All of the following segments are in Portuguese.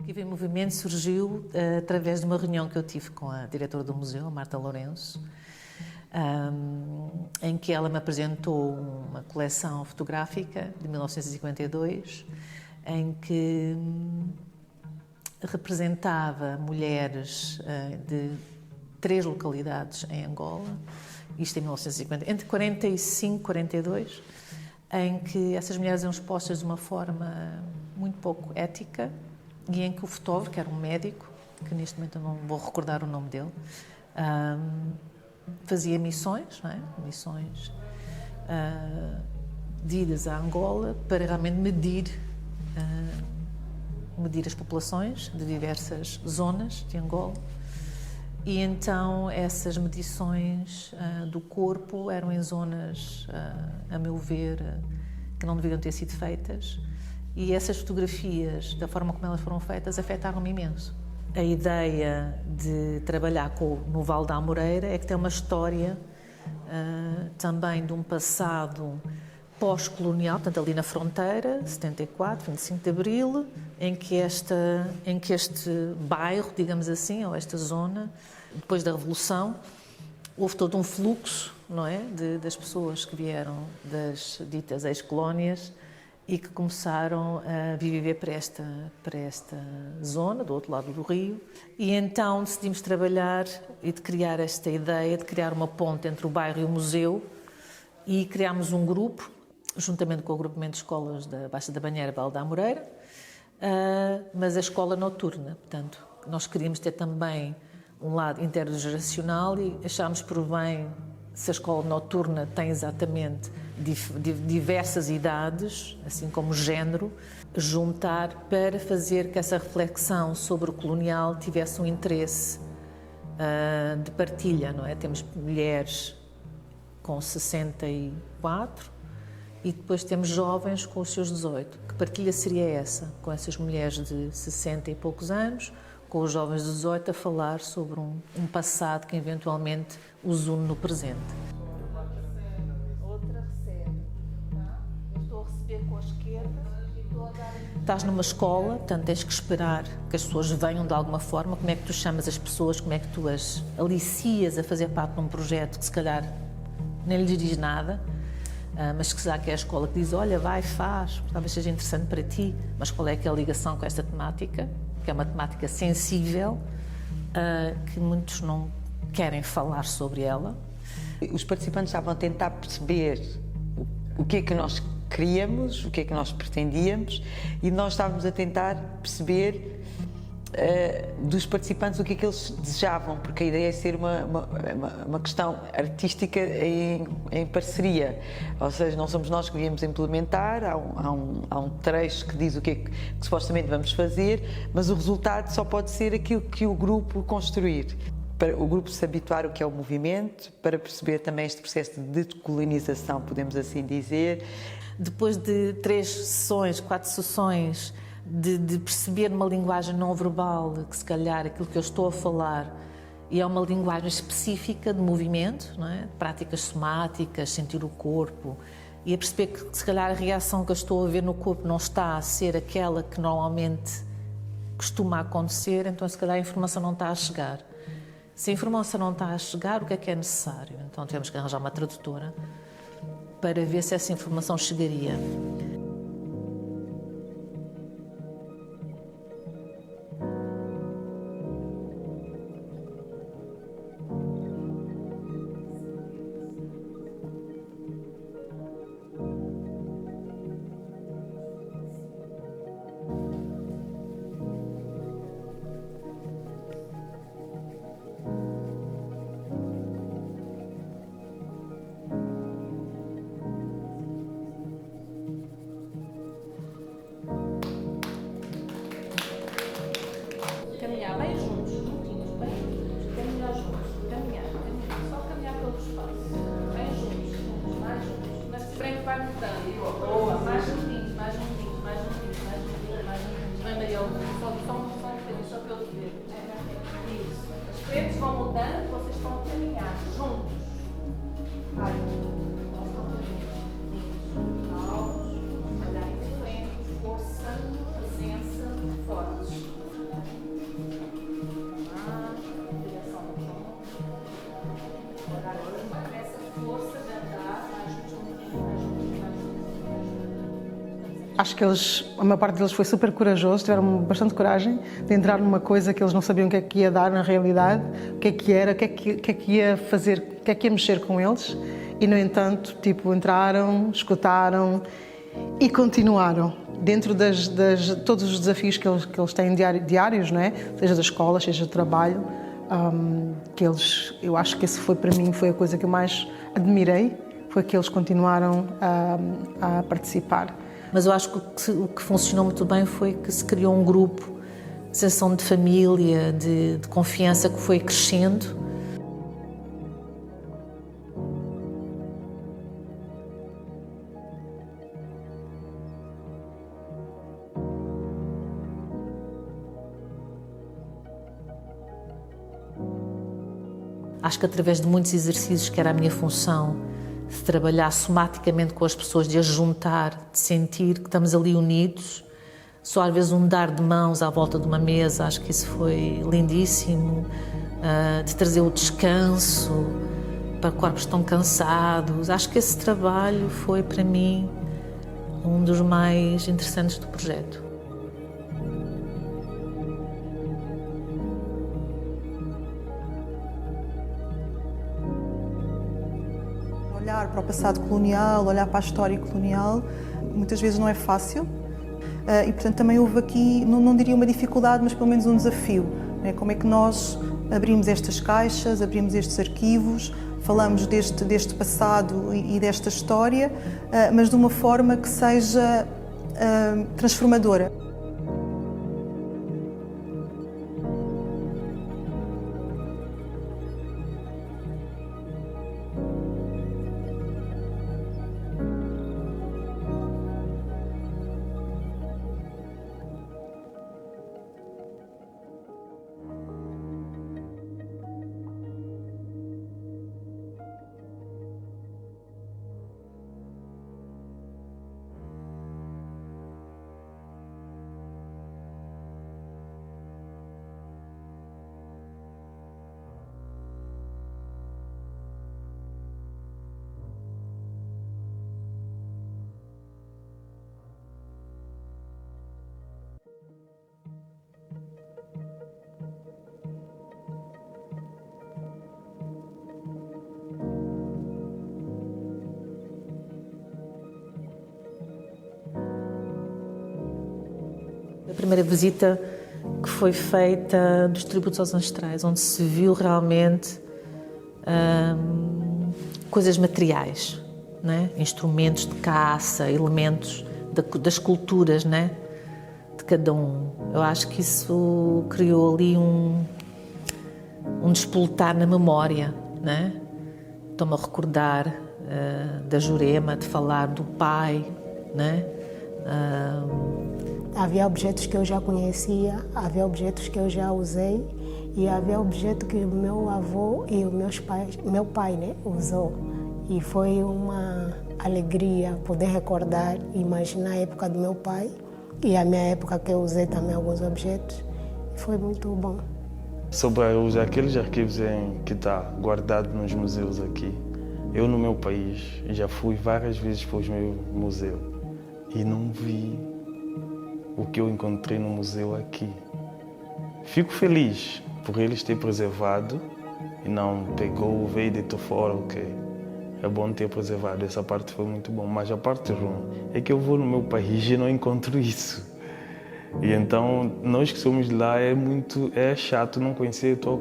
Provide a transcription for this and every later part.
Tive em movimento surgiu através de uma reunião que eu tive com a diretora do museu, a Marta Lourenço, em que ela me apresentou uma coleção fotográfica de 1952, em que representava mulheres de 3 localidades em Angola, isto em 1950, entre 45 e 42, em que essas mulheres eram expostas de uma forma muito pouco ética e em que o fotógrafo, que era um médico, que neste momento eu não vou recordar o nome dele, fazia missões, não é? Missões de idas a Angola para realmente medir as populações de diversas zonas de Angola. E então essas medições do corpo eram em zonas, a meu ver, que não deveriam ter sido feitas, e essas fotografias, da forma como elas foram feitas, afetaram-me imenso. A ideia de trabalhar no Val da Amoreira é que tem uma história também de um passado pós-colonial, portanto ali na fronteira, 74, 25 de Abril, em que este bairro, digamos assim, ou esta zona, depois da Revolução, houve todo um fluxo, não é, das pessoas que vieram das ditas ex-colónias e que começaram a viver para esta zona, do outro lado do rio, e então decidimos trabalhar e de criar esta ideia de criar uma ponte entre o bairro e o museu, e criámos um grupo, juntamente com o agrupamento de escolas da Baixa da Banheira, Val da Amoreira, mas a escola noturna. Portanto, nós queríamos ter também um lado intergeracional e achámos por bem, se a escola noturna tem exatamente diversas idades, assim como género, juntar para fazer que essa reflexão sobre o colonial tivesse um interesse de partilha, não é? Temos mulheres com 64 e depois temos jovens com os seus 18. Que partilha seria essa? Com essas mulheres de 60 e poucos anos, com os jovens de 18 a falar sobre um passado que eventualmente os une no presente. Outra recebe, tá? Eu estou a receber com a esquerda e estou a dar... Estás numa escola, portanto tens que esperar que as pessoas venham de alguma forma. Como é que tu chamas as pessoas, como é que tu as alicias a fazer parte de um projeto que se calhar nem lhes diz nada, mas que será que é a escola que diz, olha, vai, faz, talvez seja interessante para ti, mas qual é que é a ligação com esta temática, que é uma temática sensível, que muitos não querem falar sobre ela. Os participantes estavam a tentar perceber o que é que nós queríamos, o que é que nós pretendíamos, e nós estávamos a tentar perceber dos participantes o que é que eles desejavam, porque a ideia é ser uma questão artística em parceria, ou seja, não somos nós que devíamos implementar, há um trecho que diz o que é que supostamente vamos fazer, mas o resultado só pode ser aquilo que o grupo construir. Para o grupo se habituar ao que é o movimento, para perceber também este processo de decolonização, podemos assim dizer. Depois de 3 sessões, 4 sessões, de perceber uma linguagem não verbal, que se calhar aquilo que eu estou a falar e é uma linguagem específica de movimento, não é? De práticas somáticas, sentir o corpo, e a perceber que se calhar a reação que eu estou a ver no corpo não está a ser aquela que normalmente costuma acontecer, então se calhar a informação não está a chegar. Se a informação não está a chegar, o que é necessário? Então temos que arranjar uma tradutora para ver se essa informação chegaria. Caminhar bem juntos, juntinhos, bem juntos, caminhar juntos, caminhar, só caminhar pelo espaço, bem juntos, mais juntos, mas sempre vai mudando, boa, mais juntinhos, mais juntinhos, mais juntinhos, mais juntinhos, mais juntinhos, bem Maria, só um bocadinho, só para eu te ver, isso, as frentes vão mudando, vocês estão a caminhar juntos, vai, altos, olhar em frente, força, presença, fortes. força de andar mais juntos, mais juntos, mais juntos. Acho que a maior parte deles foi super corajoso, tiveram bastante coragem de entrar numa coisa que eles não sabiam o que é que ia dar na realidade, o que é que era, o que é que ia fazer, o que é que ia mexer com eles. E, no entanto, entraram, escutaram e continuaram. Dentro de todos os desafios que eles têm diários, não é? Seja da escola, seja do trabalho, eu acho que esse foi, para mim, foi a coisa que eu mais admirei, foi que eles continuaram a participar. Mas eu acho que o que funcionou muito bem foi que se criou um grupo, sensação de família, de confiança que foi crescendo. Acho que através de muitos exercícios, que era a minha função, de trabalhar somaticamente com as pessoas, de as juntar, de sentir que estamos ali unidos, só às vezes um dar de mãos à volta de uma mesa, acho que isso foi lindíssimo, de trazer o descanso para corpos tão cansados. Acho que esse trabalho foi, para mim, um dos mais interessantes do projeto. Olhar para o passado colonial, olhar para a história colonial, muitas vezes não é fácil e, portanto, também houve aqui, não diria uma dificuldade, mas pelo menos um desafio. Não é? Como é que nós abrimos estas caixas, abrimos estes arquivos, falamos deste passado e desta história, mas de uma forma que seja transformadora. A primeira visita que foi feita dos tributos aos ancestrais, onde se viu realmente coisas materiais, né? Instrumentos de caça, elementos das culturas, né? De cada um. Eu acho que isso criou ali um despoltar na memória, né? Estou-me a recordar da Jurema, de falar do pai, né? Havia objetos que eu já conhecia, havia objetos que eu já usei e havia objeto que o meu avô e meu pai, né, usou. E foi uma alegria poder recordar e imaginar a época do meu pai e a minha época que eu usei também alguns objetos. Foi muito bom. Sobre aqueles arquivos que está guardado nos museus aqui, eu no meu país já fui várias vezes para os meus museus e não vi o que eu encontrei no museu aqui. Fico feliz por eles terem preservado e não pegou, veio e deitou fora, ok. É bom ter preservado, essa parte foi muito bom. Mas a parte ruim é que eu vou no meu país e não encontro isso. E então, nós que somos de lá, é chato não conhecer a tua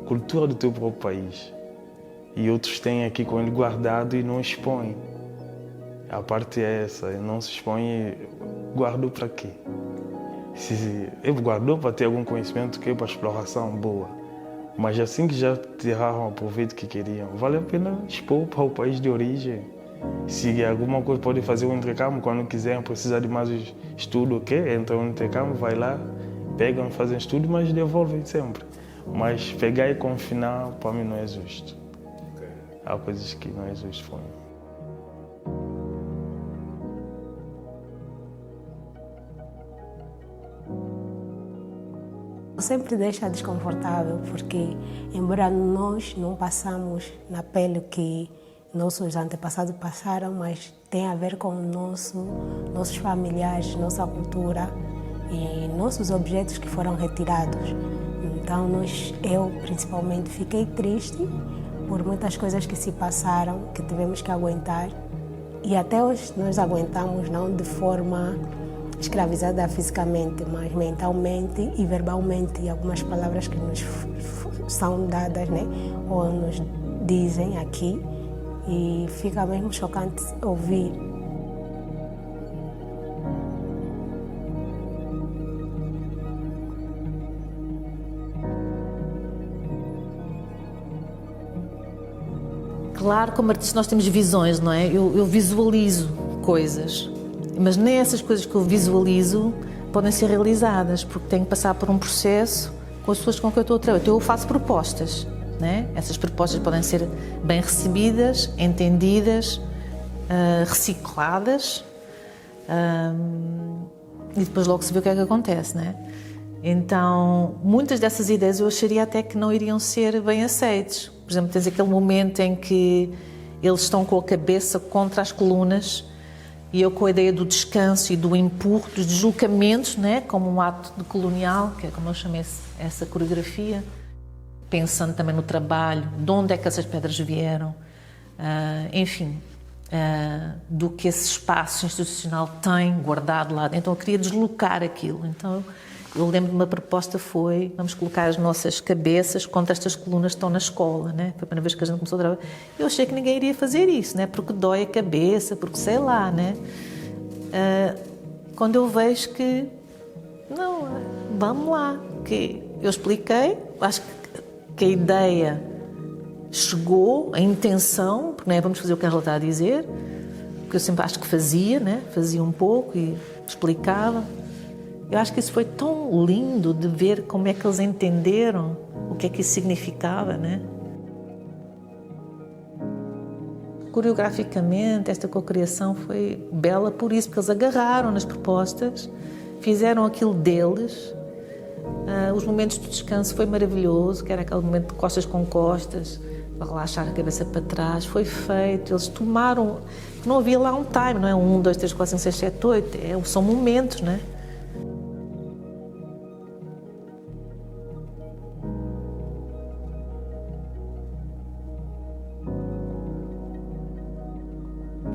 cultura do teu próprio país. E outros têm aqui com ele guardado e não expõem. A parte é essa, não se expõe e guardou para quê? Se ele guardou para ter algum conhecimento que é para exploração boa, mas assim que já tiraram o proveito que queriam, vale a pena expor para o país de origem. Se alguma coisa pode fazer um intercâmbio, quando quiserem precisar de mais estudo, ok? Então no intercâmbio, vai lá, pegam, fazem estudo, mas devolvem sempre. Mas pegar e confinar, para mim, não é justo. Há coisas que não é justo para mim. Sempre deixa desconfortável porque, embora nós não passamos na pele que nossos antepassados passaram, mas tem a ver com nossos familiares, nossa cultura e nossos objetos que foram retirados. Então, eu principalmente fiquei triste por muitas coisas que se passaram, que tivemos que aguentar. E até hoje nós aguentamos, não de forma escravizada fisicamente, mas mentalmente e verbalmente. E algumas palavras que nos são dadas, né? Ou nos dizem aqui. E fica mesmo chocante ouvir. Claro, como artista nós temos visões, não é? Eu visualizo coisas, mas nem essas coisas que eu visualizo podem ser realizadas, porque tenho que passar por um processo com as pessoas com quem eu estou a trabalhar. Então eu faço propostas, né? Essas propostas podem ser bem recebidas, entendidas, recicladas, e depois logo se vê o que é que acontece, né? Então, muitas dessas ideias eu acharia até que não iriam ser bem aceites. Por exemplo, tens aquele momento em que eles estão com a cabeça contra as colunas e eu com a ideia do descanso e do empurro, dos deslocamentos, né, como um ato de colonial, que é como eu chamei essa coreografia, pensando também no trabalho, de onde é que essas pedras vieram, enfim, do que esse espaço institucional tem guardado lá. Então eu queria deslocar aquilo. Então eu lembro de uma proposta foi, vamos colocar as nossas cabeças contra estas colunas que estão na escola, né? Foi a primeira vez que a gente começou a trabalhar. Eu achei que ninguém iria fazer isso, né? Porque dói a cabeça, porque sei lá, né? Quando eu vejo que, não, vamos lá, que eu expliquei, acho que a ideia chegou, a intenção, porque não é vamos fazer o que ela está a dizer, porque eu sempre acho que fazia, né? Fazia um pouco e explicava. Eu acho que isso foi tão lindo de ver como é que eles entenderam o que é que isso significava, né? Coreograficamente, esta cocriação foi bela por isso, porque eles agarraram nas propostas, fizeram aquilo deles. Os momentos de descanso foi maravilhoso, que era aquele momento de costas com costas, para relaxar a cabeça para trás, foi feito. Eles tomaram, não havia lá um time, não é 1, 2, 3, 4, 5, 6, 7, 8, são momentos, né?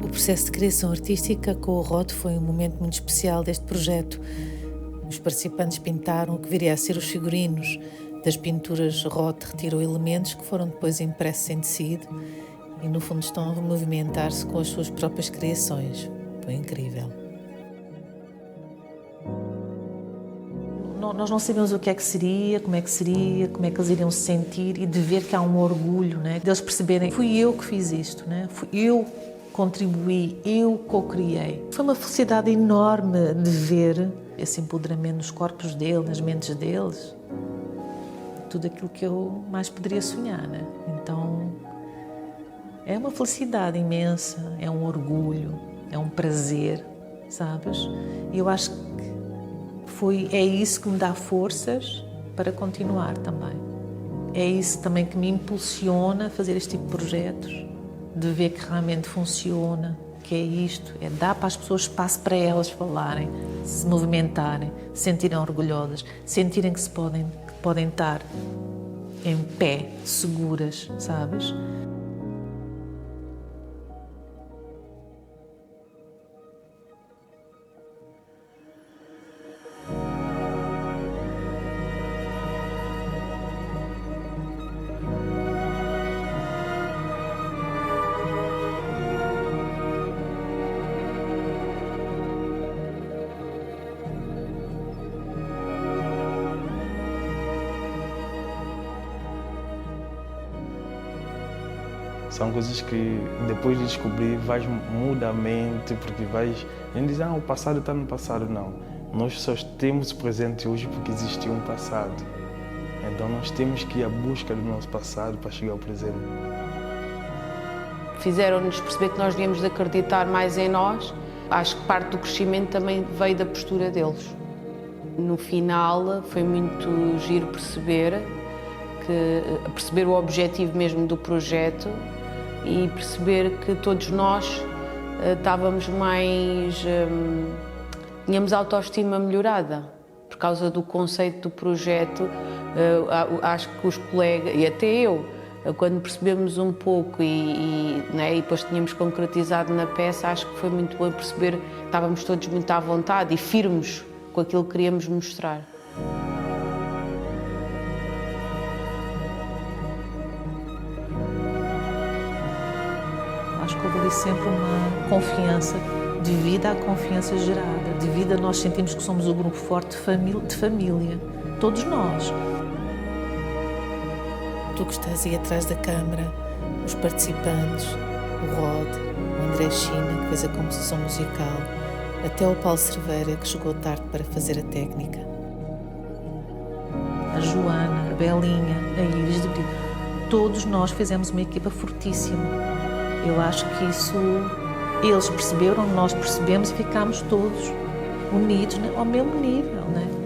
O processo de criação artística com o ROT foi um momento muito especial deste projeto. Os participantes pintaram o que viria a ser os figurinos. Das pinturas, ROT retirou elementos que foram depois impressos em tecido e, no fundo, estão a movimentar-se com as suas próprias criações. Foi incrível. Nós não sabemos o que é que seria, como é que eles iriam se sentir e de ver que há um orgulho, né? Deles perceberem, fui eu que fiz isto, né? Fui eu contribuí, eu co-criei. Foi uma felicidade enorme de ver esse empoderamento nos corpos deles, nas mentes deles. Tudo aquilo que eu mais poderia sonhar, né? Então, é uma felicidade imensa, é um orgulho, é um prazer, sabes? E eu acho que é isso que me dá forças para continuar também. É isso também que me impulsiona a fazer este tipo de projetos, de ver que realmente funciona, que é isto, é dar para as pessoas espaço para elas falarem, se movimentarem, se sentirem orgulhosas, sentirem que podem estar em pé, seguras, sabes? São coisas que depois de descobrir muda a mente, porque a gente diz, o passado está no passado. Não, nós só temos o presente hoje porque existiu um passado. Então nós temos que ir à busca do nosso passado para chegar ao presente. Fizeram-nos perceber que nós devíamos de acreditar mais em nós. Acho que parte do crescimento também veio da postura deles. No final foi muito giro perceber o objetivo mesmo do projeto, e perceber que todos nós estávamos mais... tínhamos a autoestima melhorada por causa do conceito do projeto. Acho que os colegas, e até eu, quando percebemos um pouco e depois tínhamos concretizado na peça, acho que foi muito bom perceber que estávamos todos muito à vontade e firmes com aquilo que queríamos mostrar. Acho que houve ali sempre uma confiança, devido à confiança gerada, devido a nós sentimos que somos o grupo forte de família, todos nós. Tu que estás aí atrás da câmara, os participantes, o Rod, o André China, que fez a composição musical, até o Paulo Cerveira, que chegou tarde para fazer a técnica. A Joana, a Belinha, a Iris de Brito. Todos nós fizemos uma equipa fortíssima. Eu acho que isso eles perceberam, nós percebemos e ficámos todos unidos ao mesmo nível, não é?